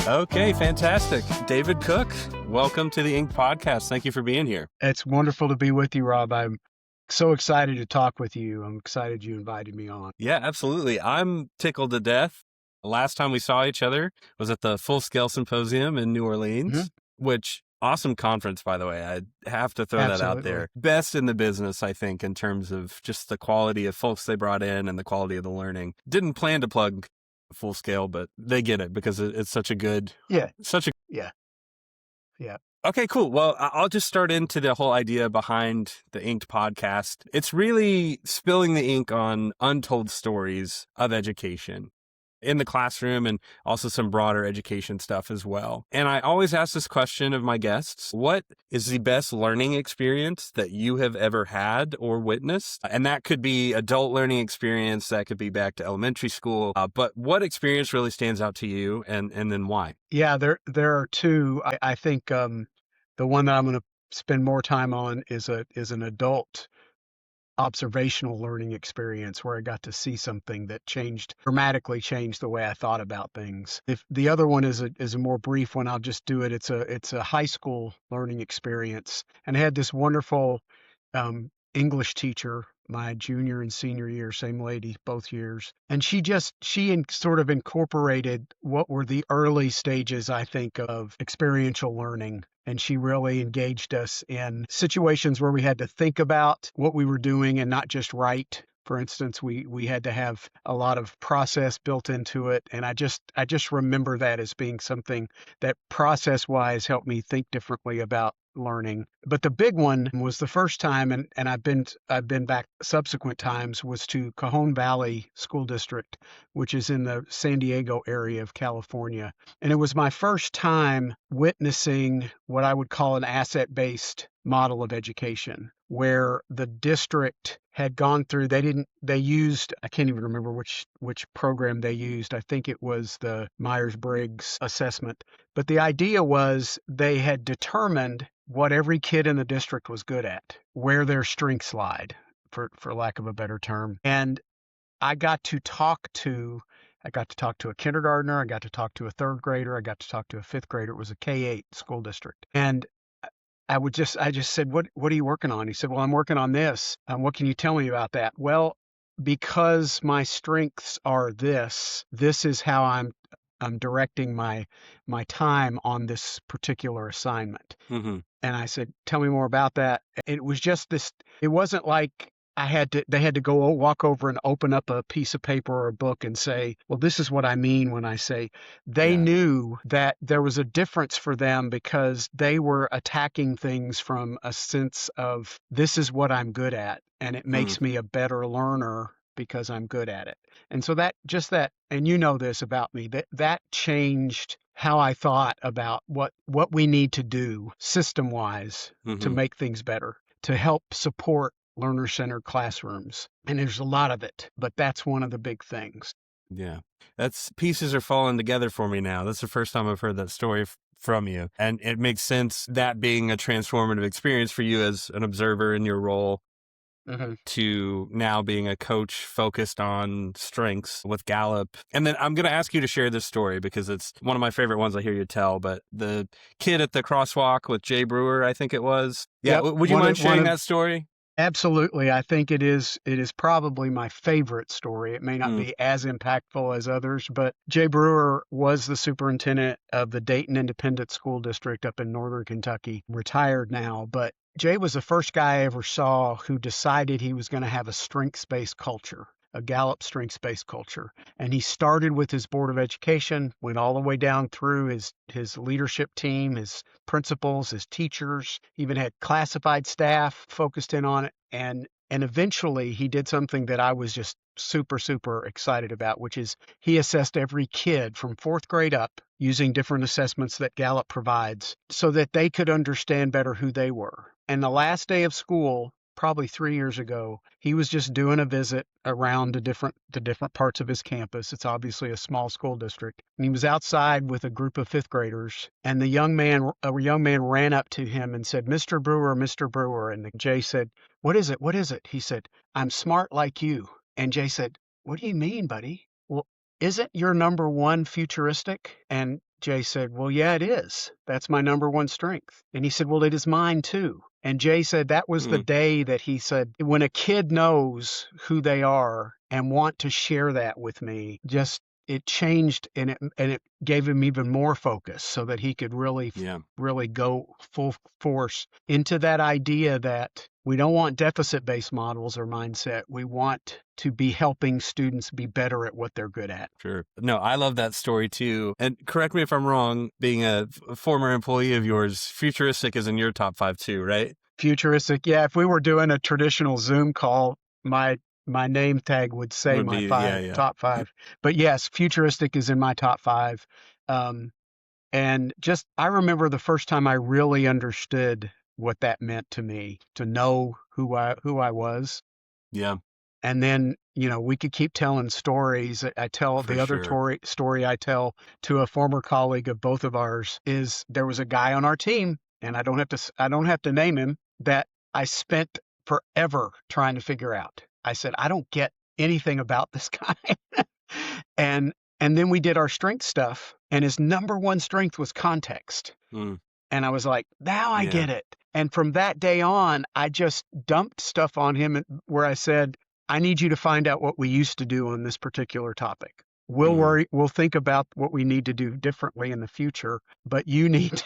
Okay, fantastic. David Cook, welcome to the Inc. podcast. Thank you for being here. It's wonderful to be with you, Rob. I'm so excited to talk with you. I'm excited you invited me on. Yeah, absolutely. I'm tickled to death. Last time we saw each other was at the Full Scale Symposium in New Orleans, which awesome conference, by the way. I have to throw that out there. Best in the business, I think, in terms of just the quality of folks they brought in and the quality of the learning. Didn't plan to plug Full Scale, but they get it because it's such a good, Yeah. Yeah. Yeah. Okay, cool. Well, I'll just start into the whole idea behind the Inked podcast. It's really spilling the ink on untold stories of education in the classroom and also some broader education stuff as well. And I always ask this question of my guests: what is the best learning experience that you have ever had or witnessed? And that could be adult learning experience, that could be back to elementary school. But what experience really stands out to you, and then why? Yeah, there are two. I think the one that I'm going to spend more time on is an adult observational learning experience where I got to see something that dramatically changed the way I thought about things. If the other one is a more brief one, I'll just do it. It's a high school learning experience, and I had this wonderful English teacher my junior and senior year, same lady, both years. And she sort of incorporated what were the early stages, I think, of experiential learning. And she really engaged us in situations where we had to think about what we were doing and not just write. For instance, we had to have a lot of process built into it. And I just remember that as being something that process-wise helped me think differently about learning. But the big one was the first time, and I've been back subsequent times, was to Cajon Valley School District, which is in the San Diego area of California. And it was my first time witnessing what I would call an asset-based model of education, where the district had gone through, they used, I can't even remember which program they used. I think it was the Myers-Briggs assessment. But the idea was they had determined what every kid in the district was good at, where their strengths lied, for lack of a better term. And I got to talk to a kindergartner, I got to talk to a third grader, I got to talk to a fifth grader. It was a K-8 school district. And I just said, what are you working on? He said, well, I'm working on this. What can you tell me about that? Well, because my strengths are this is how I'm directing my time on this particular assignment. Mm-hmm. And I said, tell me more about that. It was just this, it wasn't like they had to go walk over and open up a piece of paper or a book and say, well, this is what I mean when I say. They knew that there was a difference for them because they were attacking things from a sense of, this is what I'm good at, and it makes me a better learner because I'm good at it. And so and you know this about me, that changed how I thought about what we need to do system-wise to make things better, to help support learner-centered classrooms. And there's a lot of it, but that's one of the big things. Yeah, pieces are falling together for me now. That's the first time I've heard that story from you. And it makes sense, that being a transformative experience for you as an observer in your role, to now being a coach focused on strengths with Gallup. And then I'm going to ask you to share this story because it's one of my favorite ones I hear you tell. But the kid at the crosswalk with Jay Brewer, I think it was. Yeah. Yep. Would you mind sharing that story? Absolutely. I think it is probably my favorite story. It may not be as impactful as others, but Jay Brewer was the superintendent of the Dayton Independent School District up in northern Kentucky, retired now. But Jay was the first guy I ever saw who decided he was going to have a strengths-based culture, a Gallup strengths-based culture. And he started with his Board of Education, went all the way down through his leadership team, his principals, his teachers, even had classified staff focused in on it. And eventually he did something that I was just super, super excited about, which is he assessed every kid from fourth grade up using different assessments that Gallup provides so that they could understand better who they were. And the last day of school, probably 3 years ago, he was just doing a visit around the different parts of his campus. It's obviously a small school district. And he was outside with a group of fifth graders, and a young man ran up to him and said, Mr. Brewer, Mr. Brewer. And Jay said, what is it? What is it? He said, I'm smart like you. And Jay said, what do you mean, buddy? Well, isn't your number one futuristic? And Jay said, "Well, yeah, it is. That's my number one strength." And he said, "Well, it is mine too." And Jay said that was the Mm, day that he said, when a kid knows who they are and want to share that with me, just it changed, and it gave him even more focus so that he could yeah, really go full force into that idea that we don't want deficit-based models or mindset. We want to be helping students be better at what they're good at. sure. No, I love that story too. And correct me if I'm wrong, being a former employee of yours, futuristic is in your top 5 too, right? Futuristic, yeah. If we were doing a traditional Zoom call, my name tag would say Would my be, yeah, five yeah. top five. But yes, futuristic is in my top five. Um, and just I remember the first time I really understood what that meant to me, to know who I was. Yeah, And then, we could keep telling stories. I tell for the other sure. story I tell to a former colleague of both of ours is there was a guy on our team, and I don't have to name him, that I spent forever trying to figure out. I said, I don't get anything about this guy. and and then we did our strength stuff, and his number one strength was context. Mm, And I was like, now I yeah, get it. And from that day on, I just dumped stuff on him where I said, I need you to find out what we used to do on this particular topic. mm, We'll think about what we need to do differently in the future, but you need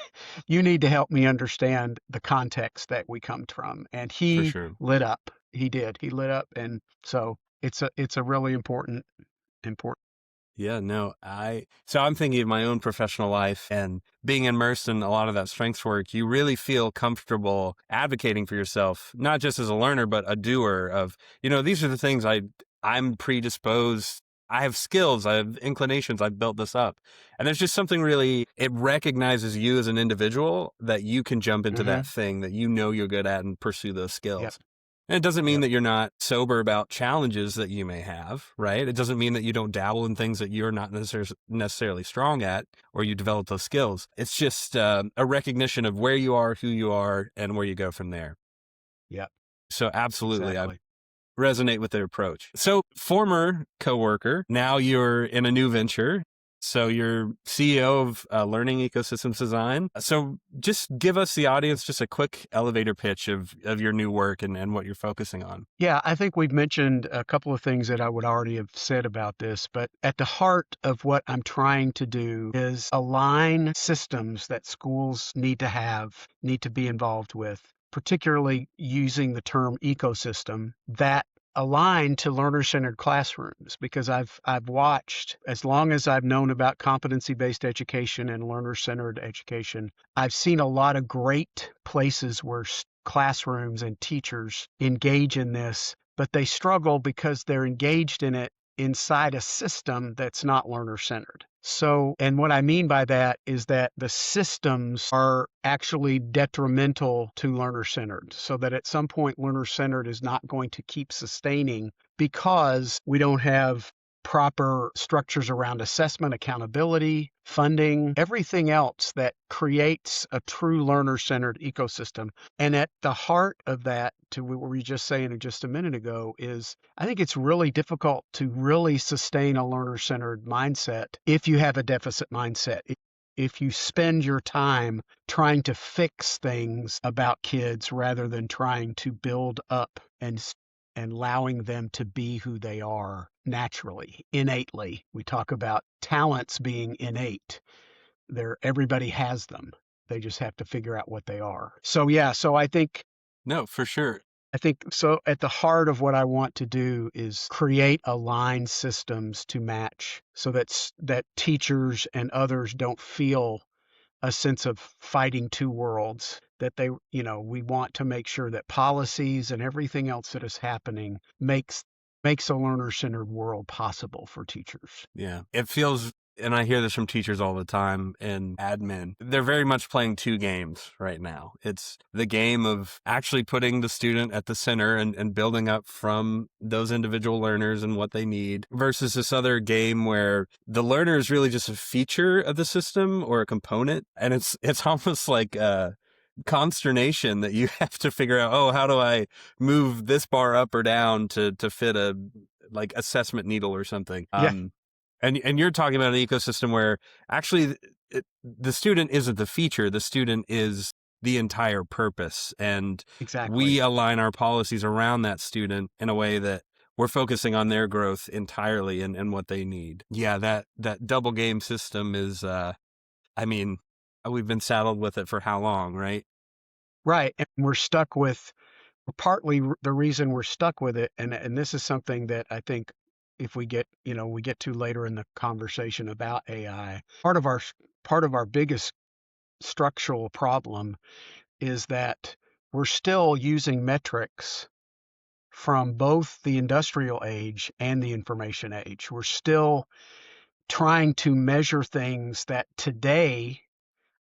to help me understand the context that we come from. And for he sure. lit up. He did. He lit up. And so it's a really important. Yeah, no, so I'm thinking of my own professional life and being immersed in a lot of that strengths work. You really feel comfortable advocating for yourself, not just as a learner, but a doer of, these are the things I'm predisposed. I have skills, I have inclinations, I've built this up. And there's just something really, it recognizes you as an individual that you can jump into Hmm. that thing that you're good at and pursue those Yep. skills. And it doesn't mean Yep. that you're not sober about challenges that you may have, right? It doesn't mean that you don't dabble in things that you're not necessarily strong at or you develop those skills. It's just a recognition of where you are, who you are, and where you go from there. Yep. So absolutely, I Exactly. resonate with their approach. So former coworker, now you're in a new venture. So you're CEO of Learning Ecosystems Design. So just give us, the audience, just a quick elevator pitch of your new work and what you're focusing on. Yeah, I think we've mentioned a couple of things that I would already have said about this, but at the heart of what I'm trying to do is align systems that schools need to be involved with, particularly using the term ecosystem that align to learner-centered classrooms, because I've watched, as long as I've known about competency-based education and learner-centered education, I've seen a lot of great places where classrooms and teachers engage in this, but they struggle because they're engaged in it inside a system that's not learner centered. So, and what I mean by that is that the systems are actually detrimental to learner centered, so that at some point, learner centered is not going to keep sustaining because we don't have proper structures around assessment, accountability, funding, everything else that creates a true learner-centered ecosystem. And at the heart of that, to what we were just saying just a minute ago, is I think it's really difficult to really sustain a learner-centered mindset if you have a deficit mindset. If you spend your time trying to fix things about kids rather than trying to build up and allowing them to be who they are naturally, innately. We talk about talents being innate. Everybody has them. They just have to figure out what they are. So yeah, so No, for sure. I think so at the heart of what I want to do is create aligned systems to match so that teachers and others don't feel a sense of fighting two worlds, that we want to make sure that policies and everything else that is happening makes a learner-centered world possible for teachers. Yeah. It feels, and I hear this from teachers all the time and admin, they're very much playing two games right now. It's the game of actually putting the student at the center and building up from those individual learners and what they need versus this other game where the learner is really just a feature of the system or a component. And it's almost like consternation that you have to figure out, oh, how do I move this bar up or down to fit a like assessment needle or something. Yeah. And you're talking about an ecosystem where actually the student isn't the feature, the student is the entire purpose. And we Exactly. align our policies around that student in a way that we're focusing on their growth entirely and what they need. Yeah, that double game system is, I mean, we've been saddled with it for how long, right? Right. And we're stuck with partly the reason we're stuck with it, and this is something that I think if we get to later in the conversation about AI, part of our biggest structural problem is that we're still using metrics from both the industrial age and the information age. We're still trying to measure things that today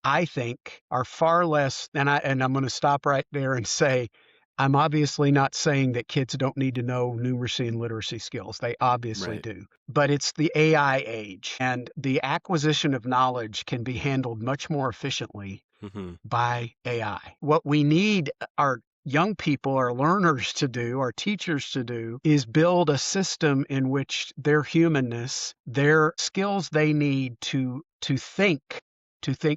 I think are far less, and I'm going to stop right there and say, I'm obviously not saying that kids don't need to know numeracy and literacy skills. They obviously Right. do. But it's the AI age, and the acquisition of knowledge can be handled much more efficiently Mm-hmm. by AI. What we need our young people, our learners to do, our teachers to do, is build a system in which their humanness, their skills they need to think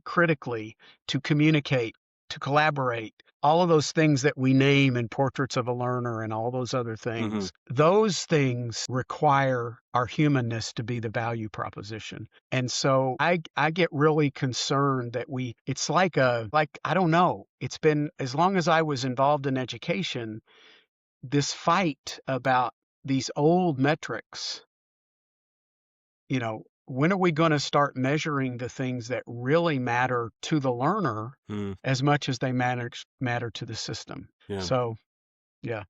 critically, to communicate, to collaborate, all of those things that we name in Portraits of a Learner and all those other Mm-hmm. things, those things require our humanness to be the value proposition. And so I get really concerned that it's like I don't know, it's been as long as I was involved in education, this fight about these old metrics, when are we going to start measuring the things that really matter to the learner Mm. as much as they matter to the system? Yeah. So, yeah.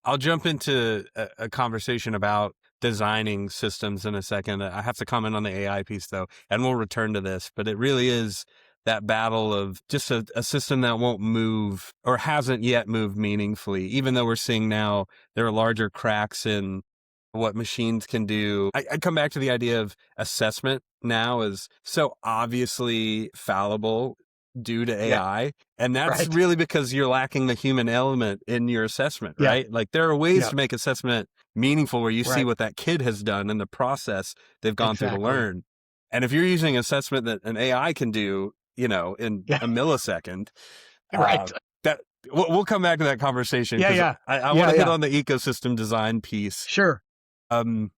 I'll jump into a conversation about designing systems in a second. I have to comment on the AI piece though, and we'll return to this, but it really is that battle of just a system that won't move or hasn't yet moved meaningfully, even though we're seeing now there are larger cracks in what machines can do. I come back to the idea of assessment now is so obviously fallible due to Yeah. AI. And that's Right. really because you're lacking the human element in your assessment, Yeah. right? Like there are ways Yeah. to make assessment meaningful where you see Right. what that kid has done and the process they've gone through to Exactly. learn. And if you're using assessment that an AI can do, in Yeah. a millisecond, uh, Right. that we'll come back to that conversation Yeah. because Yeah. I want Yeah. to hit Yeah. on the ecosystem design piece. Sure. Um,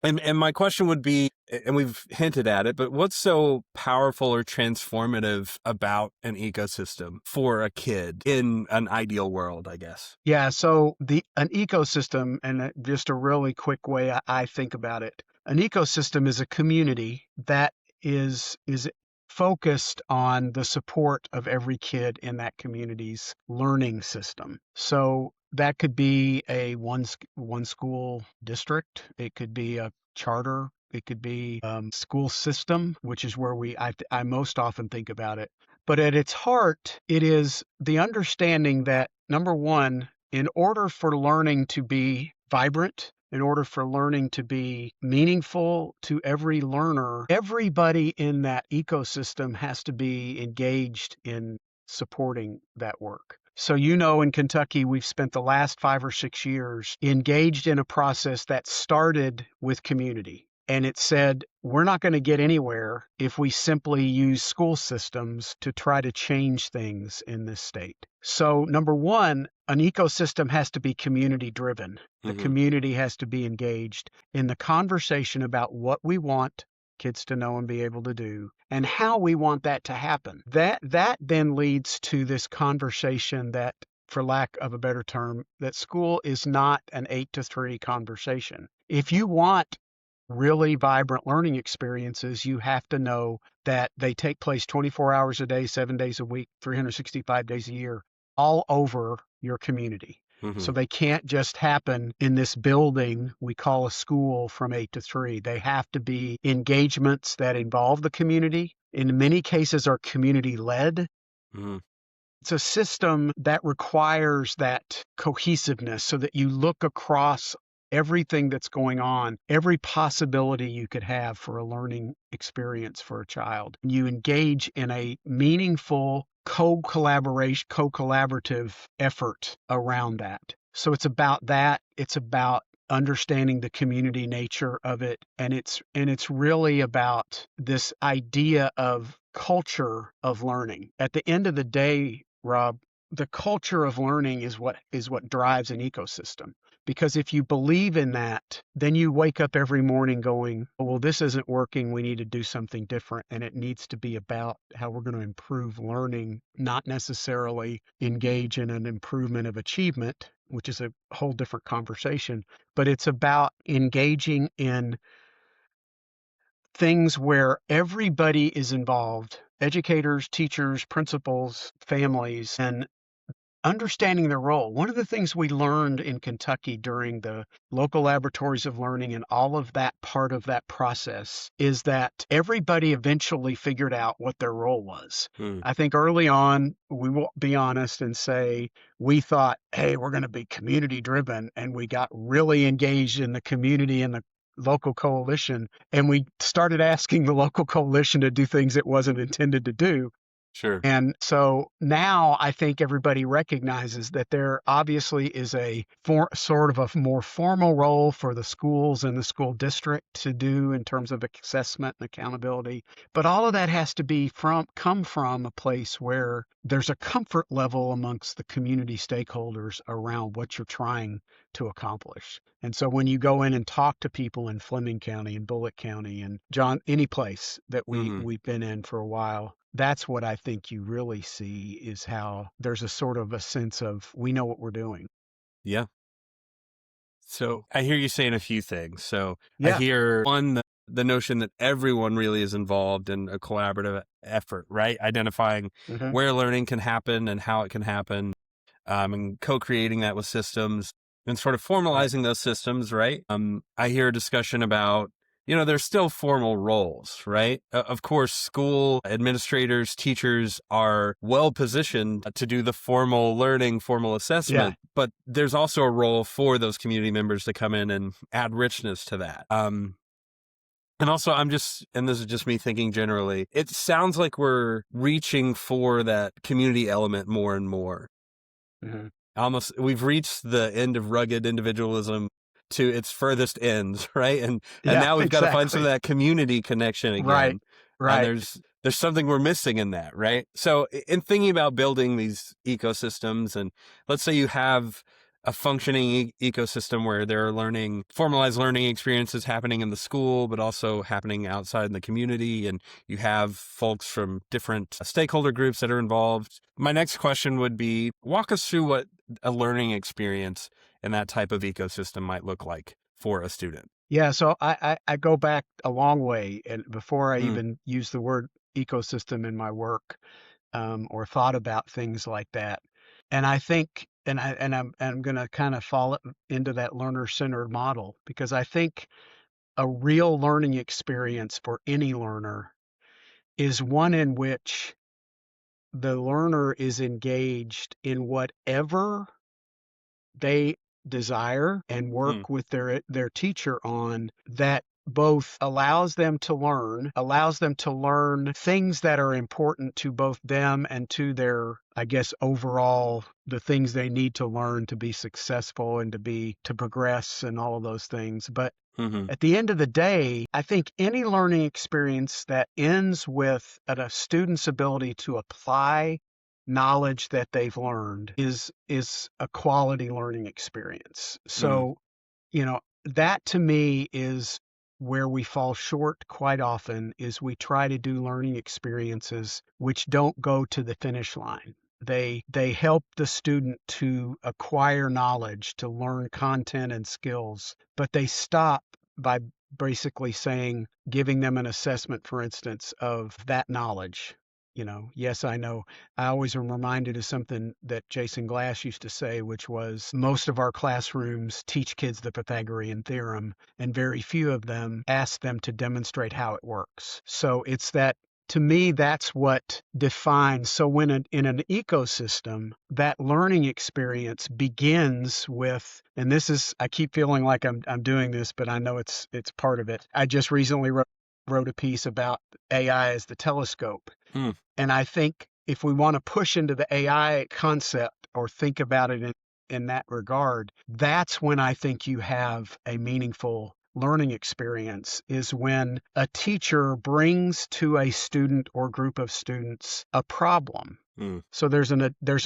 and my question would be, and we've hinted at it, but what's so powerful or transformative about an ecosystem for a kid in an ideal world, I guess? Yeah. So an ecosystem, and just a really quick way I think about it, an ecosystem is a community that is focused on the support of every kid in that community's learning system. So that could be a one school district. It could be a charter. It could be school system, which is where I most often think about it. But at its heart, it is the understanding that number one, in order for learning to be vibrant, in order for learning to be meaningful to every learner, everybody in that ecosystem has to be engaged in supporting that work. So, in Kentucky, we've spent the last 5 or 6 years engaged in a process that started with community. And it said, we're not going to get anywhere if we simply use school systems to try to change things in this state. So, number one, an ecosystem has to be community driven. The Mm-hmm. community has to be engaged in the conversation about what we want kids to know and be able to do and how we want that to happen. That then leads to this conversation that, for lack of a better term, that school is not an 8 to 3 conversation. If you want really vibrant learning experiences, you have to know that they take place 24 hours a day, 7 days a week, 365 days a year, all over your community. Mm-hmm. So they can't just happen in this building we call a school from 8 to 3. They have to be engagements that involve the community. In many cases are community led. Mm-hmm. It's a system that requires that cohesiveness so that you look across everything that's going on, every possibility you could have for a learning experience for a child. You engage in a meaningful co-collaboration, co-collaborative effort around that. So it's about that. It's about understanding the community nature of it. And it's really about this idea of culture of learning. At the end of the day, Rob, the culture of learning is what drives an ecosystem. Because if you believe in that, then you wake up every morning going, "Oh, well, this isn't working. We need to do something different." And it needs to be about how we're going to improve learning, not necessarily engage in an improvement of achievement, which is a whole different conversation, but it's about engaging in things where everybody is involved, educators, teachers, principals, families, and understanding their role. One of the things we learned in Kentucky during the local laboratories of learning and all of that part of that process is that everybody eventually figured out what their role was. Mm, I think early on, we will be honest and say we thought, hey, we're going to be community driven. And we got really engaged in the community and the local coalition. And we started asking the local coalition to do things it wasn't intended to do. sure. And so now I think everybody recognizes that there obviously is sort of a more formal role for the schools and the school district to do in terms of assessment and accountability. But all of that has to come from a place where there's a comfort level amongst the community stakeholders around what you're trying to accomplish. And so when you go in and talk to people in Fleming County and Bullitt County and any place that Hmm. we've been in for a while, that's what I think you really see is how there's a sort of a sense of we know what we're doing. Yeah. So I hear you saying a few things. So I Yeah. hear one, the notion that everyone really is involved in a collaborative effort, right? Identifying Hmm. where learning can happen and how it can happen, and co-creating that with systems and sort of Right. formalizing those systems, right? I hear a discussion about, there's still formal roles, right? Of course, school administrators, teachers are well positioned to do the formal learning, formal Yeah. assessment, but there's also a role for those community members to come in and add richness to that. And also, and this is just me thinking generally, it sounds like we're reaching for that community element more and more. Hmm. We've reached the end of rugged individualism to its furthest ends, right? And Yeah, now we've got to find some of exactly. that community connection Right. again. And Right. there's something we're missing in that, right? So in thinking about building these ecosystems, and let's say you have a functioning ecosystem where there are formalized learning experiences happening in the school, but also happening outside in the community. And you have folks from different stakeholder groups that are involved. My next question would be, walk us through what a learning experience in that type of ecosystem might look like for a student. Yeah. So I go back a long way, and before I Mm, even use the word ecosystem in my work, or thought about things like that. And I think, and I'm going to kind of fall into that learner-centered model because I think a real learning experience for any learner is one in which the learner is engaged in whatever they desire and mm, work with their teacher on that both allows them to learn things that are important to both them and to their, I guess, overall the things they need to learn to be successful and to progress and all of those things. But mm-hmm, at the end of the day, I think any learning experience that ends with a student's ability to apply knowledge that they've learned is a quality learning experience. mm, So, that to me is where we fall short quite often is we try to do learning experiences which don't go to the finish line. They help the student to acquire knowledge, to learn content and skills, but they stop by basically saying, giving them an assessment, for instance, of that knowledge. Yes, I know. I always am reminded of something that Jason Glass used to say, which was most of our classrooms teach kids the Pythagorean theorem, and very few of them ask them to demonstrate how it works. So it's that, to me, that's what defines. So in an ecosystem, that learning experience begins with, and this is, I keep feeling like I'm doing this, but I know it's part of it. I just recently wrote a piece about AI as the telescope. mm, And I think if we want to push into the AI concept or think about it in that regard, that's when I think you have a meaningful learning experience, is when a teacher brings to a student or group of students a problem. Mm. So there's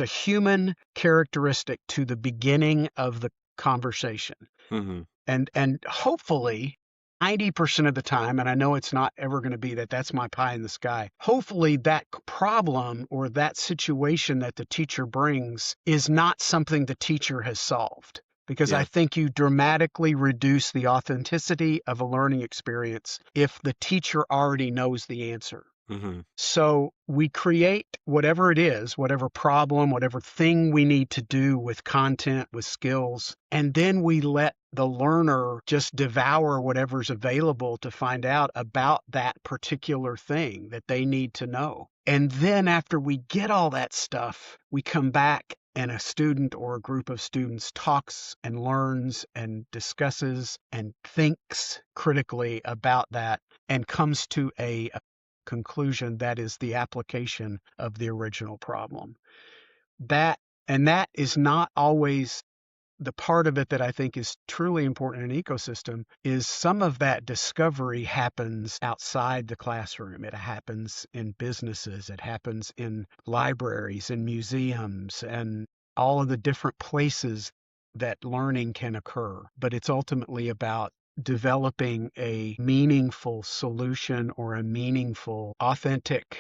a human characteristic to the beginning of the conversation. Hmm. And hopefully 90% of the time, and I know it's not ever going to be that's my pie in the sky. Hopefully that problem or that situation that the teacher brings is not something the teacher has solved. Because I Yeah. think you dramatically reduce the authenticity of a learning experience if the teacher already knows the answer. Hmm. So we create whatever it is, whatever problem, whatever thing we need to do with content, with skills, and then we let the learner just devour whatever's available to find out about that particular thing that they need to know. And then after we get all that stuff, we come back and a student or a group of students talks and learns and discusses and thinks critically about that and comes to a conclusion that is the application of the original problem. That and that is not always the part of it that I think is truly important in an ecosystem. Is some of that discovery happens outside the classroom. It happens in businesses, it happens in libraries and museums and all of the different places that learning can occur. But it's ultimately about developing a meaningful solution or a meaningful, authentic,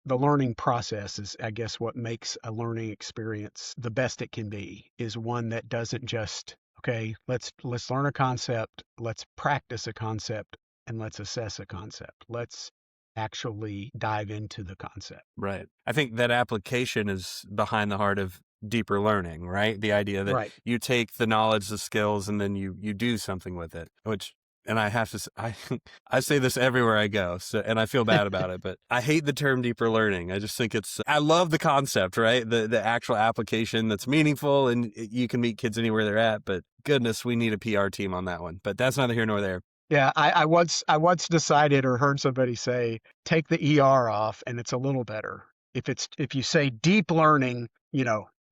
the learning process is, I guess, what makes a learning experience the best it can be, is one that doesn't just, okay, let's learn a concept, let's practice a concept, and let's assess a concept. Let's actually dive into the concept. Right. I think that application is behind the heart of deeper learning, right? The idea that Right. you take the knowledge, the skills, and then you do something with it, which, and I have to, I say this everywhere I go. So, and I feel bad about it, but I hate the term deeper learning. I just think I love the concept, right? The actual application that's meaningful and you can meet kids anywhere they're at, but goodness, we need a PR team on that one, but that's neither here nor there. Yeah, I once decided or heard somebody say, take the ER off and it's a little better. If you say deep learning,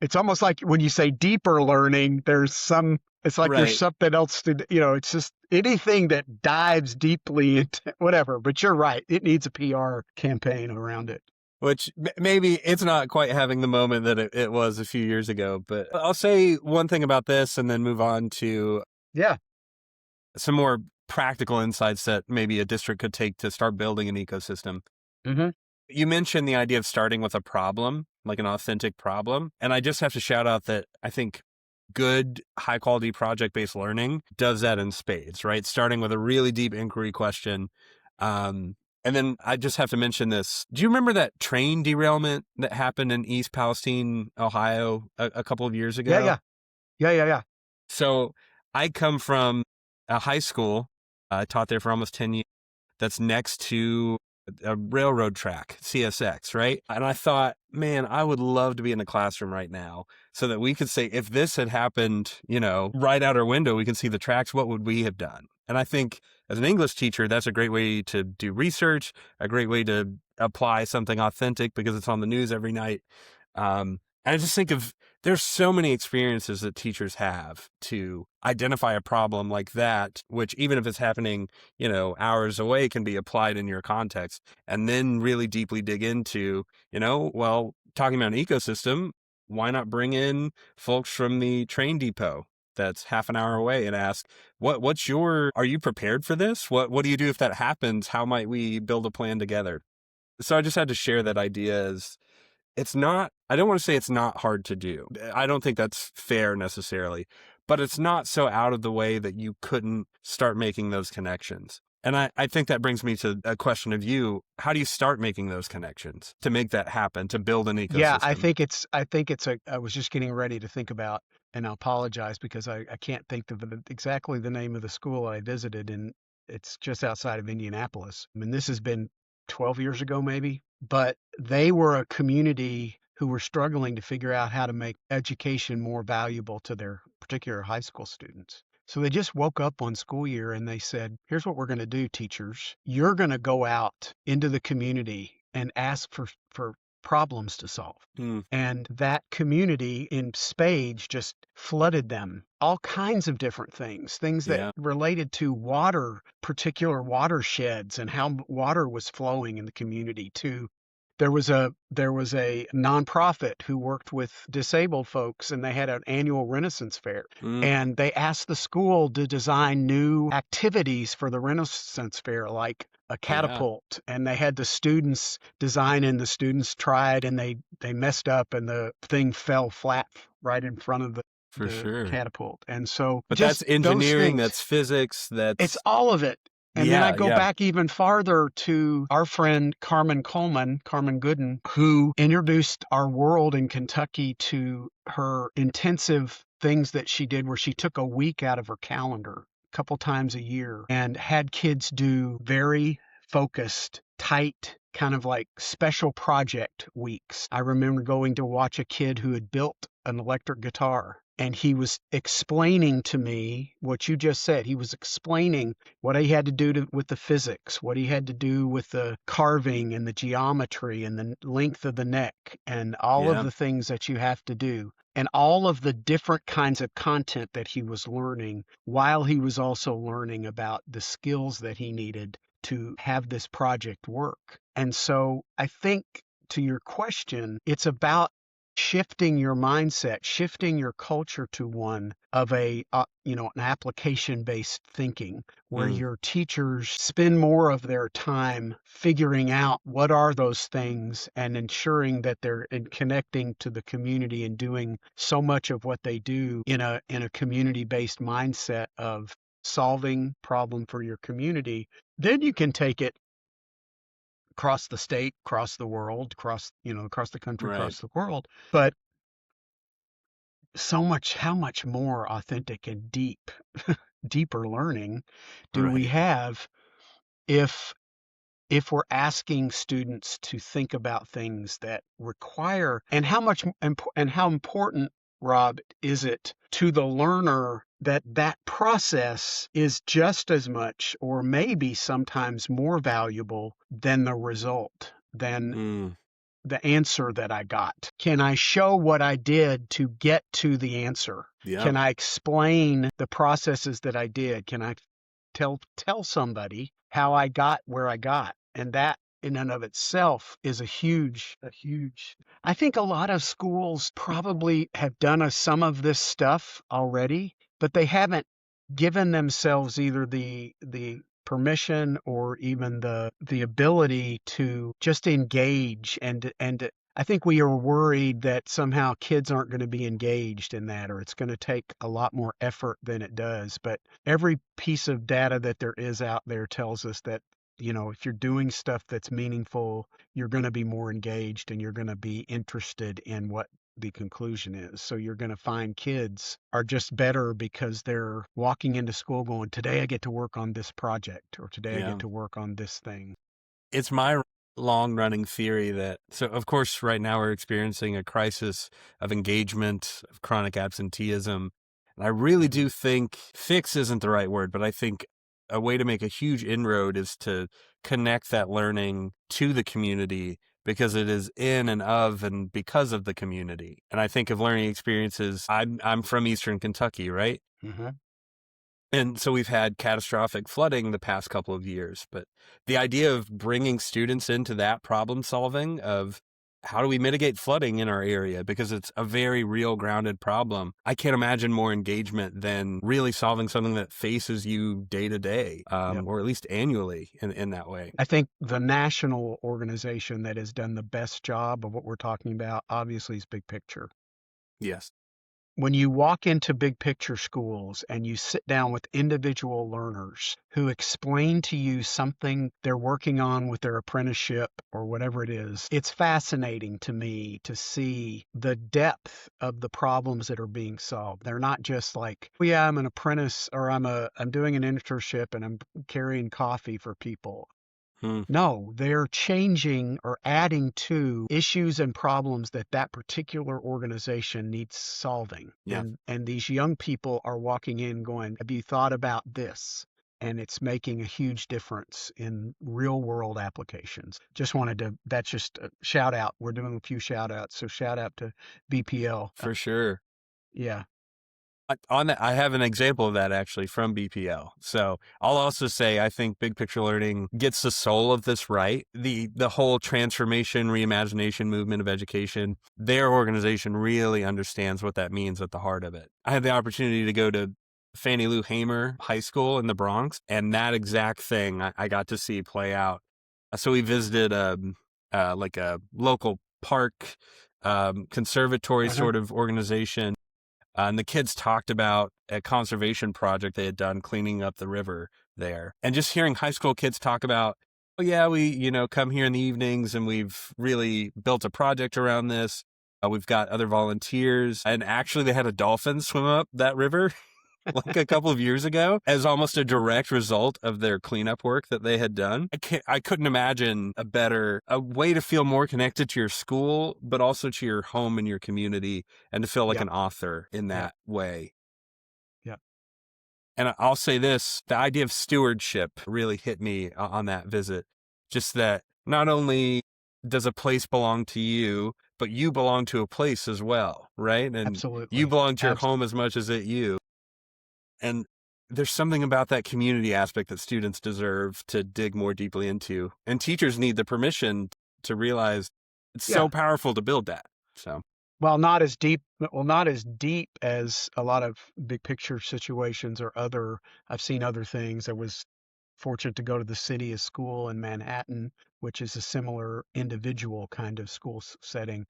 it's almost like when you say deeper learning, it's like there's Right. something else it's just anything that dives deeply into whatever. But you're right, it needs a PR campaign around it. Which maybe it's not quite having the moment that it was a few years ago. But I'll say one thing about this and then move on to Yeah. some more practical insights that maybe a district could take to start building an ecosystem. Hmm. You mentioned the idea of starting with a problem, like an authentic problem. And I just have to shout out that I think good, high quality project based learning does that in spades, right? Starting with a really deep inquiry question. And then I just have to mention this. Do you remember that train derailment that happened in East Palestine, Ohio, a couple of years Yeah, ago? yeah. Yeah, yeah, yeah. So I come from a high school. I taught there for almost 10 years. That's next to a railroad track, CSX, right? And I thought, man, I would love to be in the classroom right now so that we could say, if this had happened, right out our window, we can see the tracks, what would we have done? And I think as an English teacher, that's a great way to do research, a great way to apply something authentic because it's on the news every night. And I just think there's so many experiences that teachers have to identify a problem like that, which even if it's happening, hours away can be applied in your context and then really deeply dig into, well, talking about an ecosystem, why not bring in folks from the train depot that's half an hour away and ask, are you prepared for this? What do you do if that happens? How might we build a plan together? So I just had to share that idea as I don't want to say it's not hard to do. I don't think that's fair necessarily, but it's not so out of the way that you couldn't start making those connections. And I think that brings me to a question of you. How do you start making those connections to make that happen, to build an Yeah, ecosystem? I was just getting ready to think about, and I apologize because I can't think of exactly the name of the school I visited, and it's just outside of Indianapolis. I mean, this has been 12 years ago, maybe, but they were a community who were struggling to figure out how to make education more valuable to their particular high school students. So they just woke up one school year and they said, here's what we're going to do, teachers. You're going to go out into the community and ask for problems to solve. Mm, And that community in spades just flooded them. All kinds of different things that yeah, related to water, particular watersheds and how water was flowing in the community to there was a nonprofit who worked with disabled folks, and they had an annual Renaissance fair. mm, And they asked the school to design new activities for the Renaissance fair, like a yeah, catapult. And they had the students design, and the students tried, and they messed up, and the thing fell flat right in front of for the sure. catapult. And so But that's just those engineering, things, that's physics, it's that's all of it. And then I yeah, go yeah. back even farther to our friend Carmen Coleman, Carmen Gooden, who introduced our world in Kentucky to her intensive things that she did, where she took a week out of her calendar a couple times a year and had kids do very focused, tight, kind of like special project weeks. I remember going to watch a kid who had built an electric guitar, and he was explaining to me what you just said. He was explaining what he had to do with the physics, what he had to do with the carving and the geometry and the length of the neck and all of Yeah. the things that you have to do, and all of the different kinds of content that he was learning, while he was also learning about the skills that he needed to have this project work. And so I think, to your question, it's about shifting your mindset, shifting your culture to one of an application-based thinking, where Mm, your teachers spend more of their time figuring out what are those things and ensuring that they're in connecting to the community and doing so much of what they do in a community-based mindset of solving problem for your community. Then you can take it across the state, across the world, across the country, right, across the world. But how much more authentic and deeper learning do we right. have if we're asking students to think about things that require, and how important, Rob, is it to the learner that that process is just as much, or maybe sometimes more valuable than the result, than Mm, the answer that I got? Can I show what I did to get to the answer? yeah. Can I explain the processes that I did? Can I tell somebody how I got where I got? And that in and of itself is a huge. I think a lot of schools probably have done some of this stuff already, but they haven't given themselves either the permission or even the ability to just engage. And I think we are worried that somehow kids aren't going to be engaged in that, or it's going to take a lot more effort than it does. But every piece of data that there is out there tells us that, if you're doing stuff that's meaningful, you're going to be more engaged, and you're going to be interested in what the conclusion is. So you're going to find kids are just better because they're walking into school going, today I get to work on this project, or today I Yeah. get to work on this thing. It's my long running theory that, so of course, right now we're experiencing a crisis of engagement, of chronic absenteeism. And I really Mhm. do think fix isn't the right word, but I think a way to make a huge inroad is to connect that learning to the community, because it is in and of and because of the community. And I think of learning experiences. I'm from Eastern Kentucky, right? Mhm. And so we've had catastrophic flooding the past couple of years, but the idea of bringing students into that problem solving of how do we mitigate flooding in our area, because it's a very real grounded problem. I can't imagine more engagement than really solving something that faces you day to day, Yep. or at least annually in that way. I think the national organization that has done the best job of what we're talking about, obviously, is Big Picture. Yes. When you walk into big picture schools and you sit down with individual learners who explain to you something they're working on with their apprenticeship or whatever it is, it's fascinating to me to see the depth of the problems that are being solved. They're not just like, oh, yeah, I'm an apprentice, or I'm doing an internship and I'm carrying coffee for people. Hmm. No, they're changing or adding to issues and problems that that particular organization needs solving. Yeah. And these young people are walking in going, have you thought about this? and it's making a huge difference in real world applications. Just wanted to, that's just a shout out. We're doing a few shout outs. So shout out to BPL. For sure. Yeah, On that, I have an example of that actually from BPL. So I'll also say I think big picture learning gets the soul of this right. The whole transformation, reimagination movement of education, their organization really understands what that means at the heart of it. I had the opportunity to go to Fannie Lou Hamer High School in the Bronx, and that exact thing I got to see play out. So we visited like a local park conservatory uh-huh. sort of organization. And the kids talked about a conservation project they had done cleaning up the river there. And just hearing high school kids talk about, oh, yeah, we, come here in the evenings and we've really built a project around this. We've got other volunteers. And actually, they had a dolphin swim up that river like a couple of years ago as almost a direct result of their cleanup work that they had done. I couldn't imagine a way to feel more connected to your school, but also to your home and your community, and to feel like Yeah, an author in yeah, that way. yeah, And I'll say this, the idea of stewardship really hit me on that visit. Just that not only does a place belong to you, but you belong to a place as well, right? And you absolutely. belong to your home as much as you. And there's something about that community aspect that students deserve to dig more deeply into. And teachers need the permission to realize it's so Yeah. powerful to build that. So, Well, not as deep as a lot of big picture situations or other. I've seen other things. I was fortunate to go to the City of School in Manhattan, which is a similar individual kind of school setting.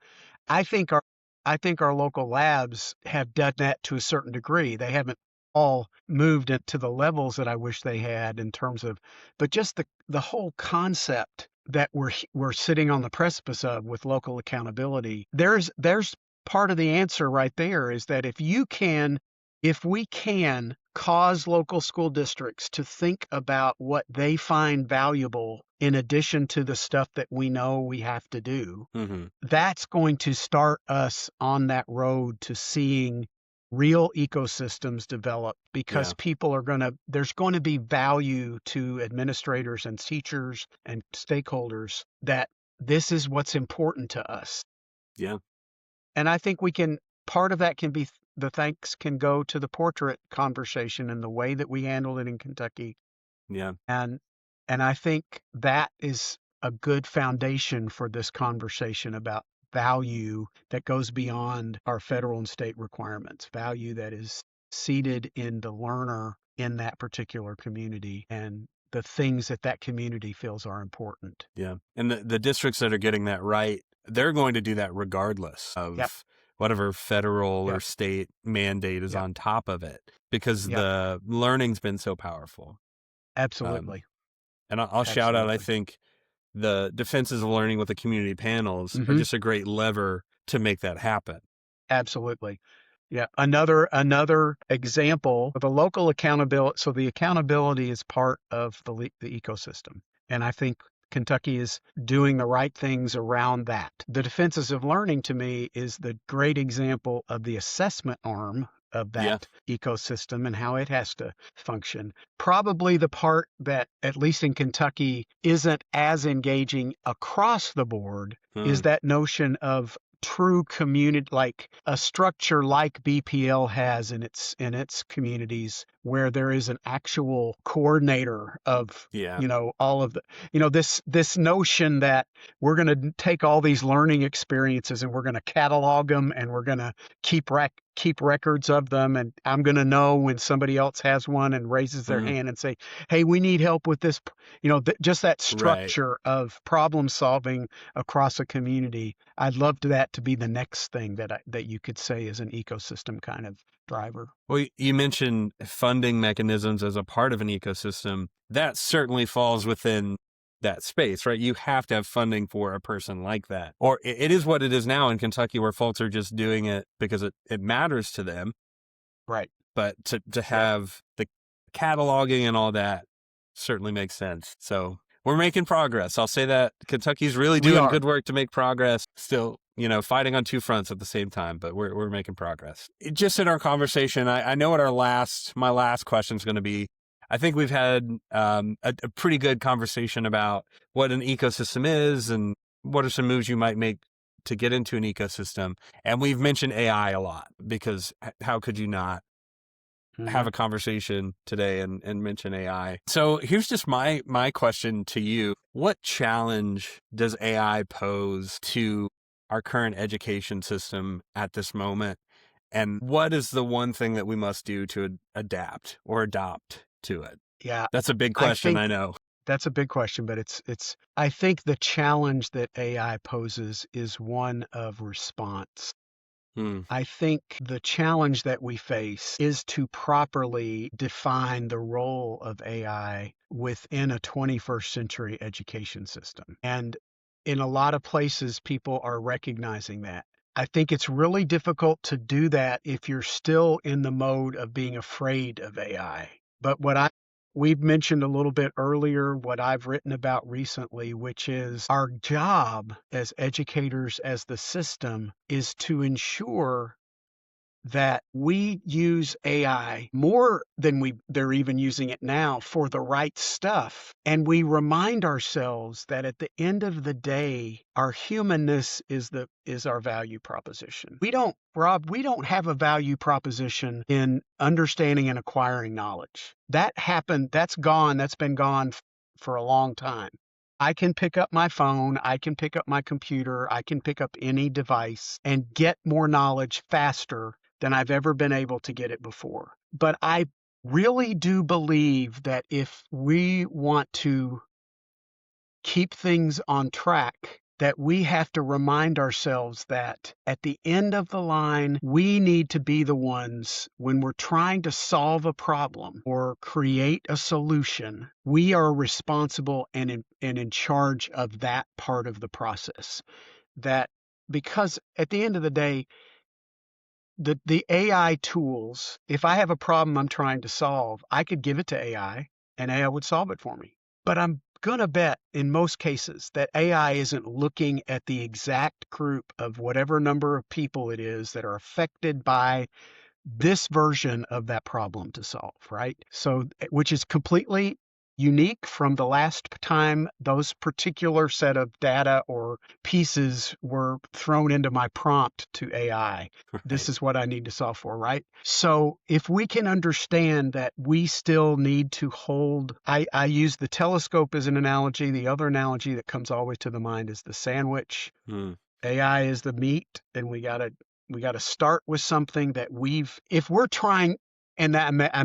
I think our I think our local labs have done that to a certain degree. They haven't all moved it to the levels that I wish they had in terms of, but just the whole concept that we're sitting on the precipice of with local accountability. There's part of the answer right there is that if we can cause local school districts to think about what they find valuable in addition to the stuff that we know we have to do, mhm, that's going to start us on that road to seeing real ecosystems develop because yeah, there's going to be value to administrators and teachers and stakeholders that this is what's important to us. yeah, And I think part of that can be the thanks can go to the portrait conversation and the way that we handled it in Kentucky. yeah, And I think that is a good foundation for this conversation about value that goes beyond our federal and state requirements, value that is seated in the learner in that particular community and the things that that community feels are important. yeah. And the districts that are getting that right, they're going to do that regardless Yep, of whatever federal or yep, state mandate is yep, on top of it, because yep. the learning's been so powerful. Um, Absolutely. and I'll shout out, I Absolutely. think the defenses of learning with the community panels are Hmm. just a great lever to make that happen. Absolutely. Yeah. Another example of a local accountability. So the accountability is part of the ecosystem. And I think Kentucky is doing the right things around that. The defenses of learning to me is the great example of the assessment arm of Yeah. that ecosystem and how it has to function. Probably the part that, at least in Kentucky, isn't as engaging across the board is Hmm. that notion of true community, like a structure like BPL has in its communities, where there is an actual coordinator of Yeah. all of the this notion that we're going to take all these learning experiences and we're going to catalog them and we're going to keep records of them, and I'm going to know when somebody else has one and raises their Hmm. hand and say, hey, we need help with this, just that Right. structure of problem solving across a community. I'd love that to be the next thing that you could say is an ecosystem kind of driver. Well, you mentioned funding mechanisms as a part of an ecosystem. That certainly falls within that space, right? You have to have funding for a person like that. Or it is what it is now in Kentucky, where folks are just doing it because it matters to them. Right. But to Yeah. have the cataloging and all that certainly makes sense. So we're making progress. I'll say that Kentucky's really We doing are. good work to make progress. Still, fighting on two fronts at the same time, but we're making progress. Just in our conversation, I know what my last question is going to be. I think we've had a pretty good conversation about what an ecosystem is and what are some moves you might make to get into an ecosystem. And we've mentioned AI a lot because how could you not have Hmm. a conversation today and mention AI? So here's just my question to you. What challenge does AI pose to our current education system at this moment? And what is the one thing that we must do to adapt or adopt to it? Yeah, That's a big I question, I think know. that's a big question, but I think the challenge that AI poses is one of response. Hmm. I think the challenge that we face is to properly define the role of AI within a 21st century education system. And in a lot of places, people are recognizing that. I think it's really difficult to do that if you're still in the mode of being afraid of AI. But we've mentioned a little bit earlier what I've written about recently, which is our job as educators, as the system, is to ensure that we use AI more than they're even using it now for the right stuff. And we remind ourselves that at the end of the day, our humanness is our value proposition. We don't have a value proposition in understanding and acquiring knowledge. That happened, that's gone, that's been gone for a long time. I can pick up my phone, I can pick up my computer, I can pick up any device and get more knowledge faster than I've ever been able to get it before. But I really do believe that if we want to keep things on track, that we have to remind ourselves that at the end of the line, we need to be the ones when we're trying to solve a problem or create a solution, we are responsible and in charge of that part of the process. That because at the end of the day, the AI tools, if I have a problem I'm trying to solve, I could give it to AI and AI would solve it for me. But I'm going to bet in most cases that AI isn't looking at the exact group of whatever number of people it is that are affected by this version of that problem to solve, right? So, which is completely unique from the last time those particular set of data or pieces were thrown into my prompt to AI. This Right. is what I need to solve for, right? So if we can understand that we still need to hold, I use the telescope as an analogy. The other analogy that comes always to the mind is the sandwich. Hmm. AI is the meat, and we got to start with something that if we're trying, and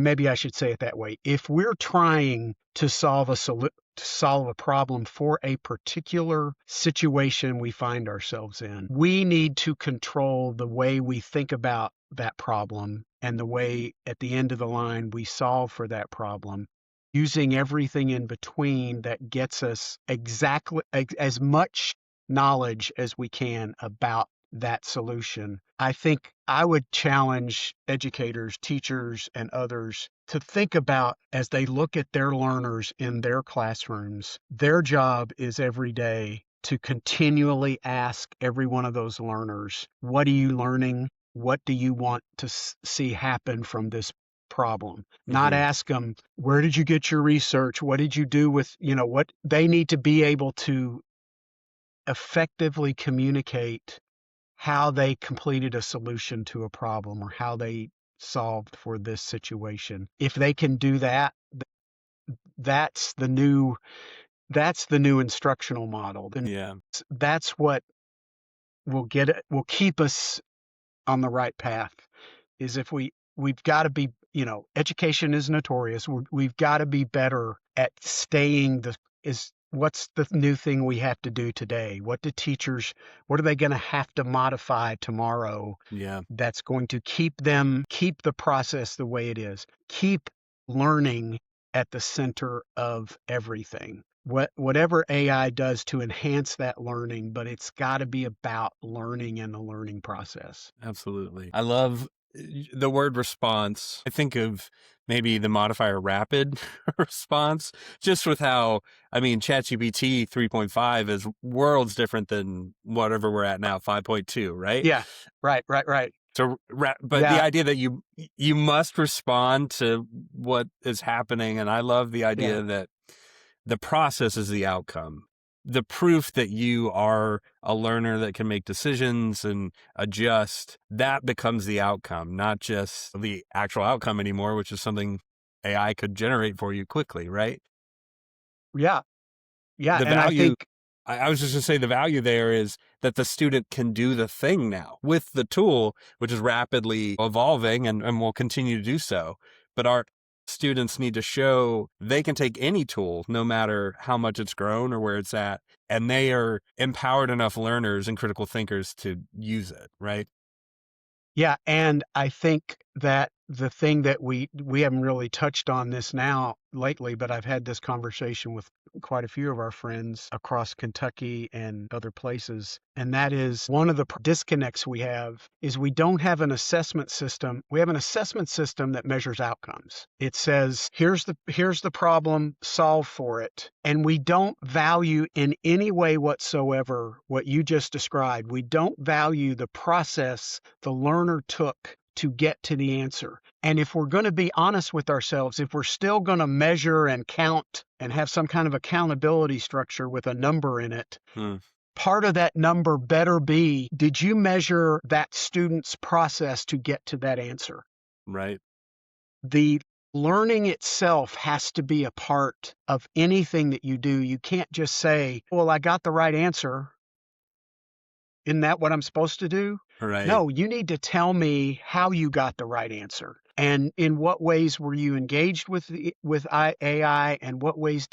maybe I should say it that way. If we're trying to solve a problem for a particular situation we find ourselves in, we need to control the way we think about that problem and the way at the end of the line we solve for that problem, using everything in between that gets us exactly as much knowledge as we can about that solution. I think I would challenge educators, teachers, and others to think about as they look at their learners in their classrooms, their job is every day to continually ask every one of those learners, what are you learning? What do you want to see happen from this problem? Not Hmm. ask them, where did you get your research? What did you do with, what they need to be able to effectively communicate how they completed a solution to a problem or how they solved for this situation. If they can do that, that's the new that's the new instructional model. And Yeah. that's what will keep us on the right path is if we've got to be, education is notorious. We've got to be better at staying is what's the new thing we have to do today? What are they going to have to modify tomorrow Yeah. that's going to keep the process the way it is, keep learning at the center of everything. Whatever AI does to enhance that learning, but it's got to be about learning and the learning process. Absolutely. I love the word response. I think of maybe the modifier rapid response, just with how, I mean, ChatGPT 3.5 is worlds different than whatever we're at now, 5.2, right? Yeah, right, right, right. So, but the Yeah, idea that you must respond to what is happening, and I love the yeah, idea that the process is the outcome. The proof that you are a learner that can make decisions and adjust, that becomes the outcome, not just the actual outcome anymore, which is something AI could generate for you quickly, right? yeah, yeah. The And I value, think, I was just going to say the value there is that the student can do the thing now with the tool, which is rapidly evolving and will continue to do so. But our students need to show they can take any tool, no matter how much it's grown or where it's at, and they are empowered enough learners and critical thinkers to use it, right? yeah, and I think that the thing that we haven't really touched on this now lately, but I've had this conversation with quite a few of our friends across Kentucky and other places, and that is one of the disconnects we have is we don't have an assessment system. We have an assessment system that measures outcomes. It says, here's the problem, solve for it. And we don't value in any way whatsoever what you just described. We don't value the process the learner took to get to the answer. And if we're going to be honest with ourselves, if we're still going to measure and count and have some kind of accountability structure with a number in it, Hmm. part of that number better be, did you measure that student's process to get to that answer? Right. The learning itself has to be a part of anything that you do. You can't just say, well, I got the right answer. Isn't that what I'm supposed to do? Right. No, you need to tell me how you got the right answer. And in what ways were you engaged with AI, and what ways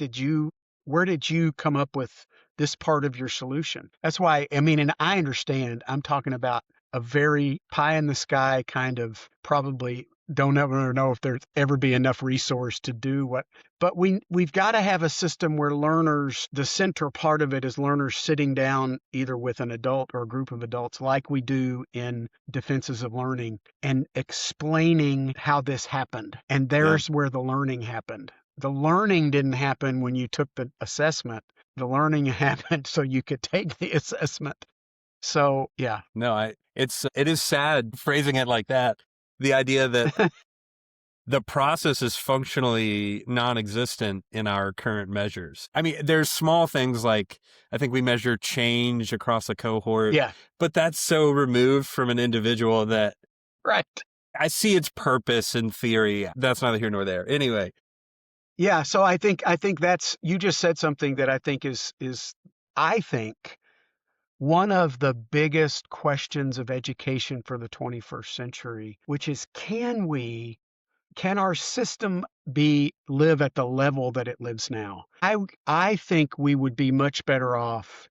where did you come up with this part of your solution? That's why, I mean, and I understand I'm talking about a very pie in the sky kind of, probably don't ever know if there's ever be enough resource to do what, but we've got to have a system where learners, the center part of it is learners sitting down either with an adult or a group of adults like we do in Defenses of Learning and explaining how this happened. And Yeah. there's where the learning happened. The learning didn't happen when you took the assessment. The learning happened so you could take the assessment. So, yeah. No, it is sad phrasing it like that. The idea that the process is functionally non-existent in our current measures. I mean, there's small things like I think we measure change across a cohort, Yeah. but that's so removed from an individual that Right. I see its purpose in theory. That's neither here nor there. Anyway, Yeah, so I think that's, you just said something that I think is I think one of the biggest questions of education for the 21st century, which is, can our system live at the level that it lives now? I think we would be much better off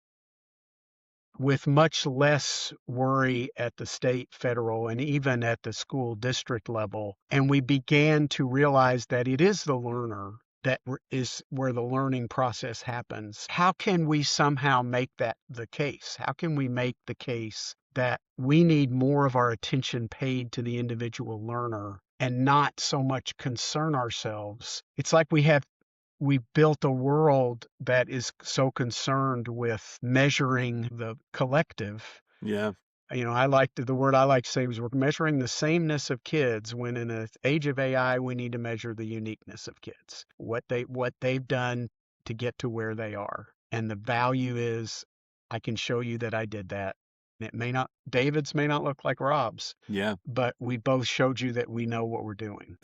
with much less worry at the state, federal, and even at the school district level. And we began to realize that it is the learner that is where the learning process happens. How can we somehow make that the case? How can we make the case that we need more of our attention paid to the individual learner and not so much concern ourselves? It's like we built a world that is so concerned with measuring the collective. yeah, You know, the word I like to say was, we're measuring the sameness of kids, when in an age of AI, we need to measure the uniqueness of kids, what they've done to get to where they are. And the value is, I can show you that I did that. It may not, David's may not look like Rob's, yeah. but we both showed you that we know what we're doing.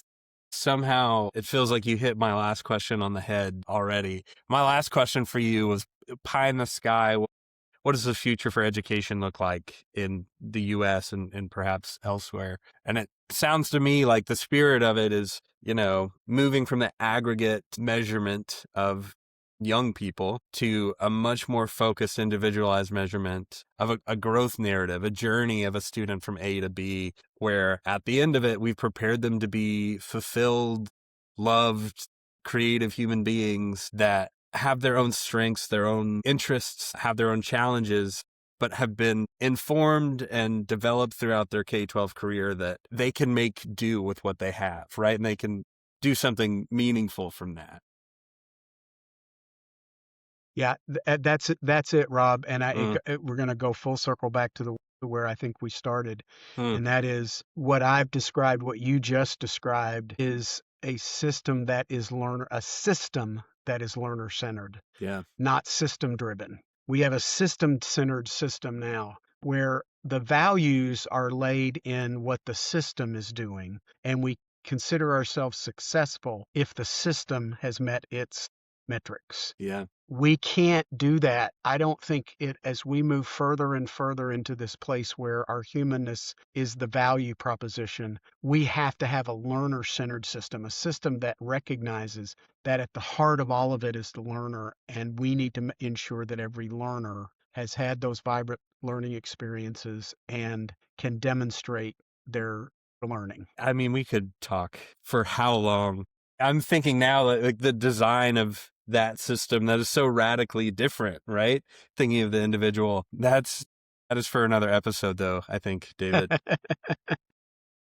Somehow it feels like you hit my last question on the head already. My last question for you was pie in the sky. What does the future for education look like in the US and perhaps elsewhere? And it sounds to me like the spirit of it is, moving from the aggregate measurement of young people to a much more focused, individualized measurement of a growth narrative, a journey of a student from A to B, where at the end of it, we've prepared them to be fulfilled, loved, creative human beings that have their own strengths, their own interests, have their own challenges, but have been informed and developed throughout their K-12 career that they can make do with what they have, right? And they can do something meaningful from that. Yeah, that's it, Rob. And Mm. we're going to go full circle back to the where I think we started, Hmm. and that is what I've described, what you just described is a system that is learner centered, Yeah. not system driven. We have a system centered system now where the values are laid in what the system is doing, and we consider ourselves successful if the system has met its metrics. Yeah. We can't do that. I don't think it, as we move further and further into this place where our humanness is the value proposition, we have to have a learner centered system, a system that recognizes that at the heart of all of it is the learner. And we need to ensure that every learner has had those vibrant learning experiences and can demonstrate their learning. I mean, we could talk for how long. I'm thinking now that like the design of that system that is so radically different, right? Thinking of the individual. That is for another episode though, I think, David.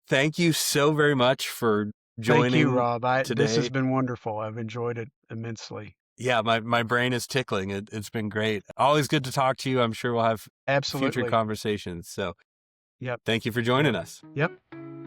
Thank you so very much for Thank you, joining Rob. This has today. been wonderful. I've enjoyed it immensely. Yeah, my brain is tickling. It's been great. Always good to talk to you. I'm sure we'll have future Absolutely. conversations. So Yep. thank you for joining Yep. us. Yep.